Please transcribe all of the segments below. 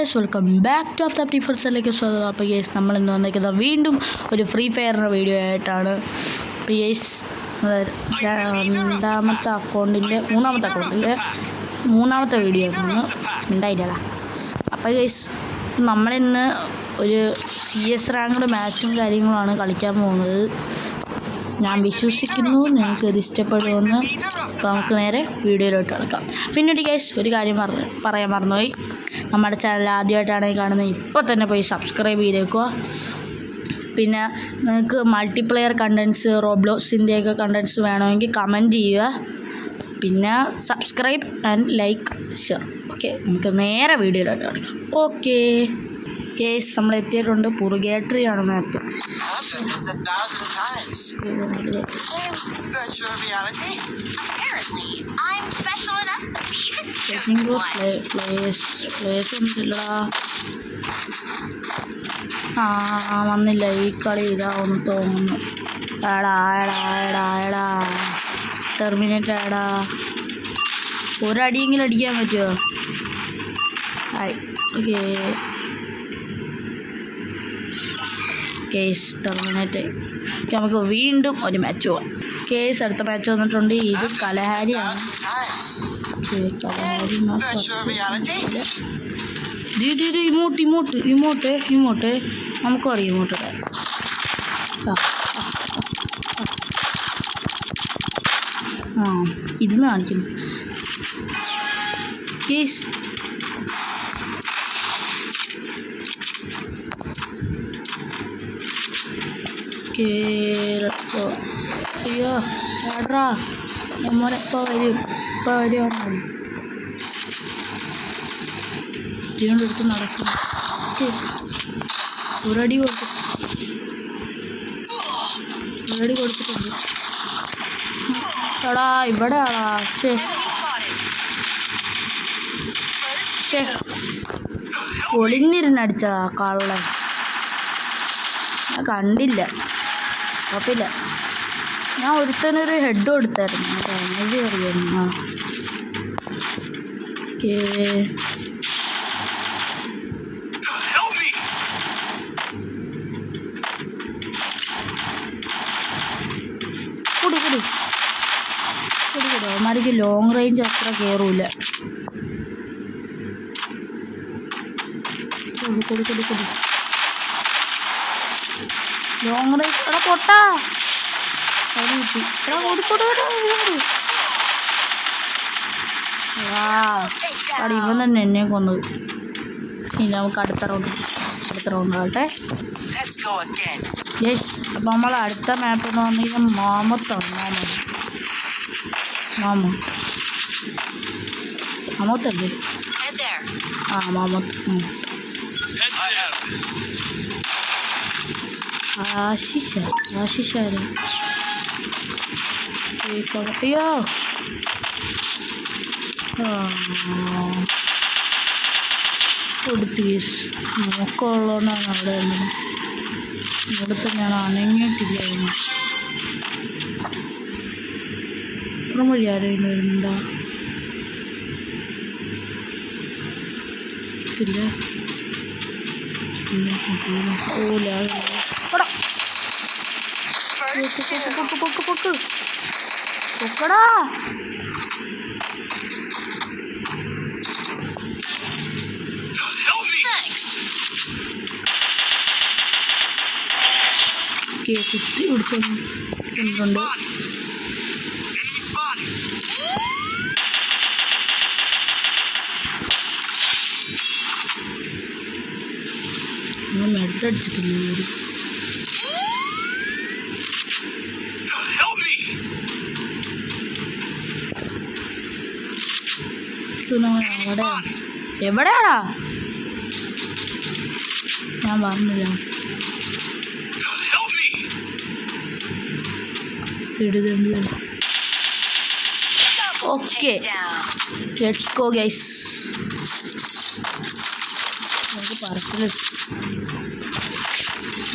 Guys, welcome back to of the ഫുഡ്സിലേക്ക് സ്വാഗതം. അപ്പോൾ ഗൈസ്, നമ്മൾ ഇന്ന് വന്നിരിക്കുന്നത് വീണ്ടും ഒരു ഫ്രീ ഫയറിൻ്റെ വീഡിയോ ആയിട്ടാണ്. അപ്പോൾ ഗൈസ്, മൂന്നാമത്തെ വീഡിയോ ആയിരുന്നു, ഉണ്ടായില്ല. അപ്പോൾ ഗൈസ്, നമ്മളിന്ന് ഒരു CS റാങ്ക്ഡ് മാച്ചും കാര്യങ്ങളുമാണ് കളിക്കാൻ പോകുന്നത്. ഞാൻ വിശ്വസിക്കുന്നു നിങ്ങൾക്ക് ഇത് ഇഷ്ടപ്പെടുമെന്ന്. അപ്പോൾ നമുക്ക് നേരെ വീഡിയോയിലോട്ട് കിടക്കാം. പിന്നീട് ഗൈസ്, ഒരു കാര്യം പറയാൻ മറന്നുപോയി. നമ്മുടെ ചാനൽ ആദ്യമായിട്ടാണ് കാണുന്നത്, ഇപ്പോൾ തന്നെ പോയി സബ്സ്ക്രൈബ് ചെയ്തേക്കുക. പിന്നെ നിങ്ങൾക്ക് മൾട്ടിപ്ലെയർ കണ്ടൻസ്, റോബ്ലോക്സിൻ്റെയൊക്കെ കണ്ടൻസ് വേണമെങ്കിൽ കമൻറ്റ് ചെയ്യുക. പിന്നെ subscribe and like share. Okay, നമുക്ക് നേരെ വീഡിയോയിലോട്ട് കിടക്കാം. ഓക്കെ കേസ്, നമ്മൾ എത്തിയിട്ടുണ്ട്. പുറുഗേട്ടറി ആണ് മാപ്പ്. പ്ലേസ് ഒന്നുമില്ലടാ. വന്നില്ല ഈ കളി. ഇതാവുന്നു തോന്നുന്നു. എടാ ടെർമിനേറ്റ് ആടാ. ഒരടിയെങ്കിലും അടിക്കാൻ പറ്റുമോ? Okay case, terminate. നമുക്ക് വീണ്ടും ഒരു മാച്ച് പോവാം. കേസ്, അടുത്ത മാച്ച് വന്നിട്ടുണ്ട്. ഇത് കലഹാരിയാണ്. കലഹാരി ഇമോട്ട് നമുക്കറിയാം. ഇമോട്ട് ഇരുന്ന് കാണിക്കുന്നു. കേസ്, അയ്യോ ചേട്ടാ, നമ്മോനെ ഇപ്പോൾ വരും. ഇതിനോട് എടുത്ത് നടക്കുന്നു. ഒരടി കൊടുത്തിട്ടുണ്ട്. എടാ ഇവിടെ ആടാ. ഒളിഞ്ഞിരുന്നടിച്ചതാ കള്ളൻ. ഞാൻ കണ്ടില്ല. കുഴപ്പമില്ല. ഞാൻ ഒരുത്തനൊരു ഹെഡ് കൊടുത്തായിരുന്നു. ഡാമേജ് അറിയായിരുന്നു. ഓക്കേ, അവന്മാർക്ക് ലോങ് റേഞ്ച് അത്ര കയറൂല. കൊടു ലോങ് റേഞ്ച്. എടാ പൊട്ടാ, ഇവൻ തന്നെ എന്നെ കൊന്നത്. ഇനി നമുക്ക് അടുത്ത റൗണ്ട് ആകട്ടെ. യെസ്. അപ്പം നമ്മൾ അടുത്ത മാപ്പ് എന്ന് പറഞ്ഞാൽ മാമത്തല്ലേ? മാമത്ത്. ആശിഷാണ്. അയ്യോ കൊടുത്തു. കേസ്, നോക്കമുള്ളതുകൊണ്ടാണ് അവിടെ വന്നത്. ഇവിടുത്തെ ഞാൻ അനങ്ങിയിട്ടില്ലായിരുന്നു. അപ്പുറം വഴി ആരെങ്കിലും വരുന്നുണ്ടോ? ഇല്ല. പൊക്കടാ. കുത്തി പിടിച്ചോണ്ട് മെഡലടിച്ചിട്ടില്ല. എവിടെയാടാ? ഞാൻ പറഞ്ഞില്ല. Okay, let's go guys. നമുക്ക് പറക്കില്ല.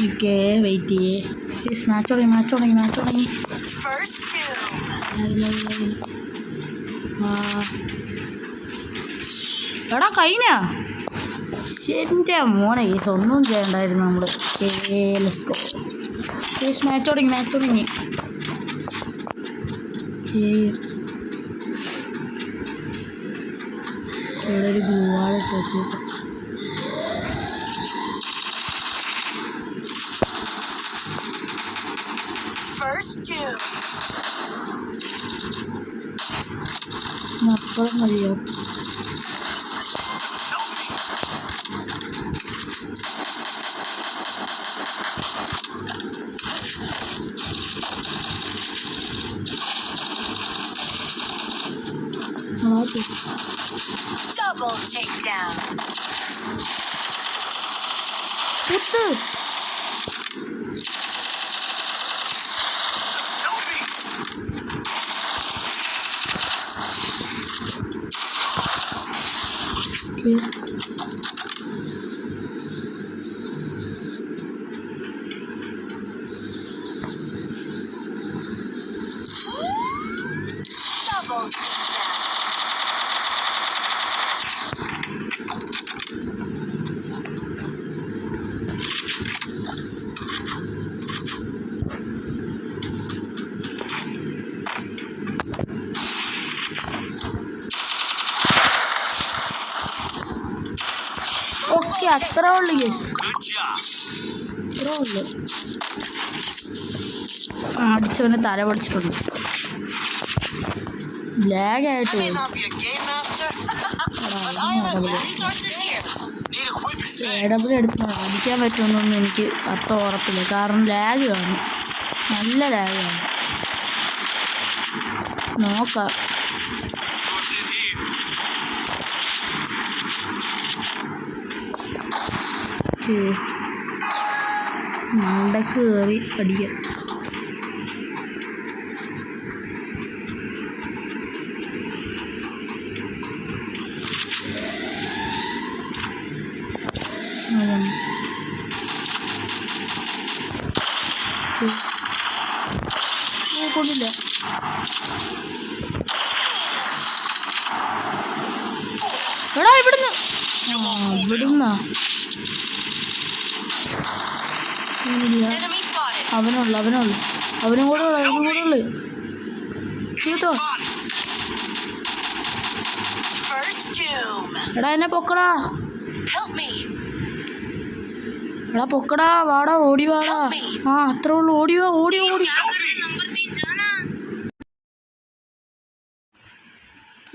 ഓക്കെ, വെയിറ്റ് ചെയ്യേ. മാച്ച് തുടങ്ങി. എടാ കഴിഞ്ഞ എൻ്റെ മോനെ കേസ് ഒന്നും ചെയ്യണ്ടായിരുന്നു നമ്മൾ. Let's go case. മാച്ച് തുടങ്ങി. ഇവിടെ ഒരു ഗ്ലൂവാളിട്ട് വെച്ചിട്ട് അപ്പുറം മതിയോ? Double takedown. കുത്ത്. Double takedown. ഓക്കെ, അത്ര ഉള്ളു കേസ്. അത്ര ഉള്ളു. അടിച്ചവന് തല പൊടിച്ചിട്ടുണ്ട്. ലാഗായിട്ട് ഡബിൾ എടുത്ത് അടിക്കാൻ പറ്റുമെന്നൊന്നും എനിക്ക് അത്ര ഉറപ്പില്ല. കാരണം ലാഗ് കാണും, നല്ല ലാഗ് കാണും. നോക്കാം. മണ്ടക്ക് കയറി അടിക്കാം. കൊണ്ടില്ല. എടാ ഇവിടുന്ന് അവനും കൂടെ ഉള്ളു. കേട്ടോ എടാ എന്നെ പൊക്കടാ. എടാ പൊക്കടാ, വാടാ, ഓടി വാടാ. അത്ര ഉള്ളു. ഓടി.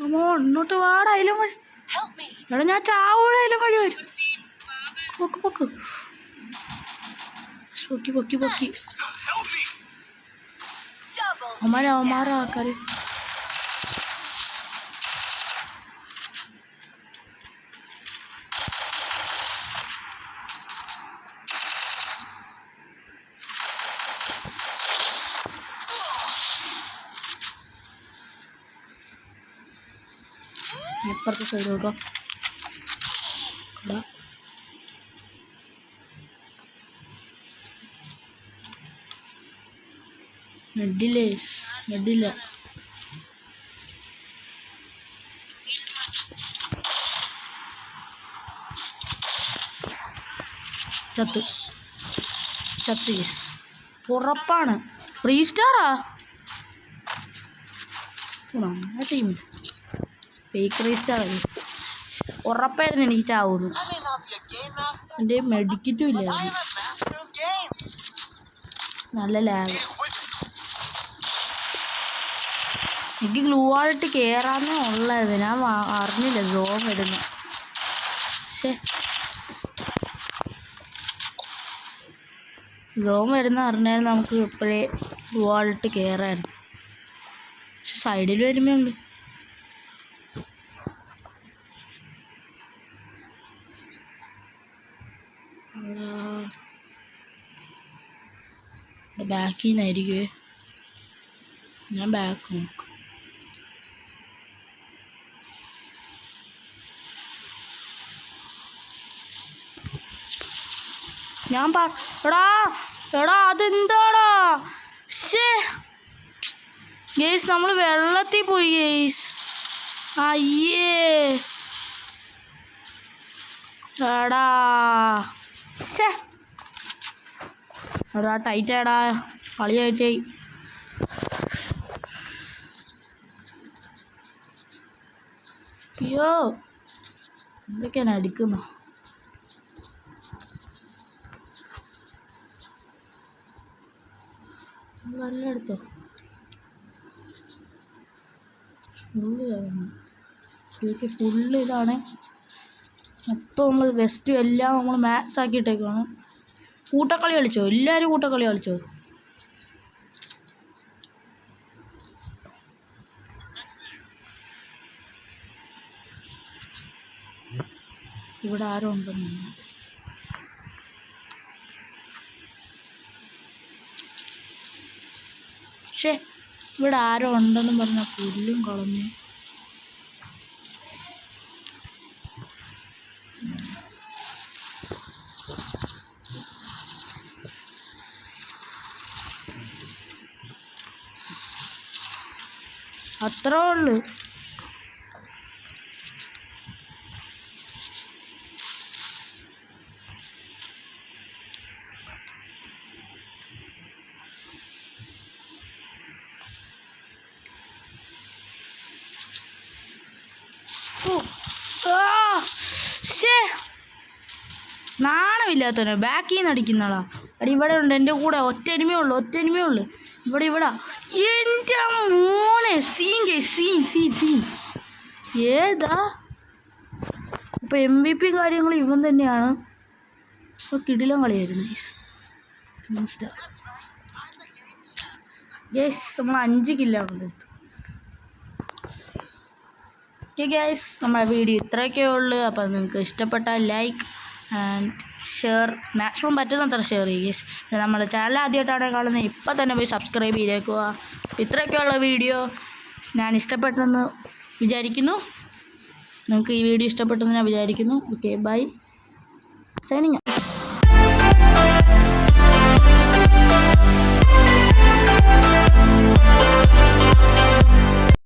ഇങ്ങോട്ട് വാടാ. അതിലും വഴി. എടാ ഞാൻ ചാവൂടെ. അതിലും വഴി വരും. പൊക്ക്. പൊക്കി. അവന്മാരെ ആൾക്കാര് ഇപ്പുറത്തെ സൈഡ് നോക്കാം. മെഡില്ല. ചത്ത് ഉറപ്പാണ്. റീസ്റ്റാറാ ടീമിൽ ഫേക്ക് റീസ്റ്റാർ. ഉറപ്പായിരുന്നു എനിക്ക് ചാവുന്നു. എൻ്റെ മെഡിക്കറ്റും ഇല്ലായിരുന്നു. നല്ല ലാഗ്. എനിക്ക് ഗ്ലൂ വാളിട്ട് കയറാന്നേ ഉള്ളത്. ഞാൻ അറിഞ്ഞില്ല സോം വരുന്ന. പക്ഷേ സോം വരുന്ന അറിഞ്ഞാലും നമുക്ക് ഇപ്പോഴേ ഗ്ലൂ വാളിട്ട് കയറായിരുന്നു. പക്ഷെ സൈഡിൽ വരുമ്പോഴുണ്ട്. ബാക്കിൽ നിന്നായിരിക്കുമേ. ഞാൻ ബാക്ക് നോക്കാം. എടാ അതെന്താടാ? ഗെയ്സ് നമ്മൾ വെള്ളത്തിൽ പോയി ഗെയ്സ്. അയ്യേ എടാ ശേ എടാ ടൈറ്റാടാ കളി ടൈറ്റായി. അയ്യോ എന്തൊക്കെയാണ് അടിക്കുന്നു. നല്ല എടുത്തോ ഫുള്ള് ഇതാണ് മൊത്തം. നമ്മൾ വെസ്റ്റ് എല്ലാം നമ്മൾ മാക്സ് ആക്കിയിട്ടേക്കാണ്. കൂട്ടക്കളി കളിച്ചോ? എല്ലാവരും കൂട്ടക്കളി കളിച്ചോ? ഇവിടെ ആരോ ഉണ്ടെന്ന്. പക്ഷേ ഇവിടെ ആരോ ഉണ്ടെന്ന് പറഞ്ഞ പുല്ലും കളഞ്ഞു. അത്രേ ഉള്ളു. നാണമില്ലാത്തവനെ ബാക്കിൽ നിന്ന് അടിക്കുന്നതാ. അടി ഇവിടെ ഉണ്ട് എൻ്റെ കൂടെ. ഒറ്റ എനിമേ ഉള്ളു. ഇവിടെ എൻ്റെ മോനെ സീൻ ഏതാ ഇപ്പം MVP കാര്യങ്ങൾ ഇവൻ തന്നെയാണ്. ഇപ്പോൾ കിടിലം കളിയായിരുന്നു ഗൈസ്. നമ്മൾ 5 കില്ലാണ് എടുത്തു. ഓക്കെ ഗൈസ്, നമ്മുടെ വീഡിയോ ഇത്രയൊക്കെ ഉള്ളു. അപ്പോൾ നിങ്ങൾക്ക് ഇഷ്ടപ്പെട്ടാൽ ലൈക്ക് ആൻഡ് ഷെയർ, മാക്സിമം പറ്റുന്നത്ര ഷെയർ ചെയ്യുക ഗൈസ്. നമ്മുടെ ചാനൽ ആദ്യമായിട്ടാണ് കാണുന്നത്, ഇപ്പം തന്നെ പോയി സബ്സ്ക്രൈബ് ചെയ്തേക്കുക. ഇത്രയൊക്കെയുള്ള വീഡിയോ ഞാൻ ഇഷ്ടപ്പെട്ടെന്ന് വിചാരിക്കുന്നു. നിങ്ങൾക്ക് ഈ വീഡിയോ ഇഷ്ടപ്പെട്ടെന്ന് ഞാൻ വിചാരിക്കുന്നു. Okay bye, signing.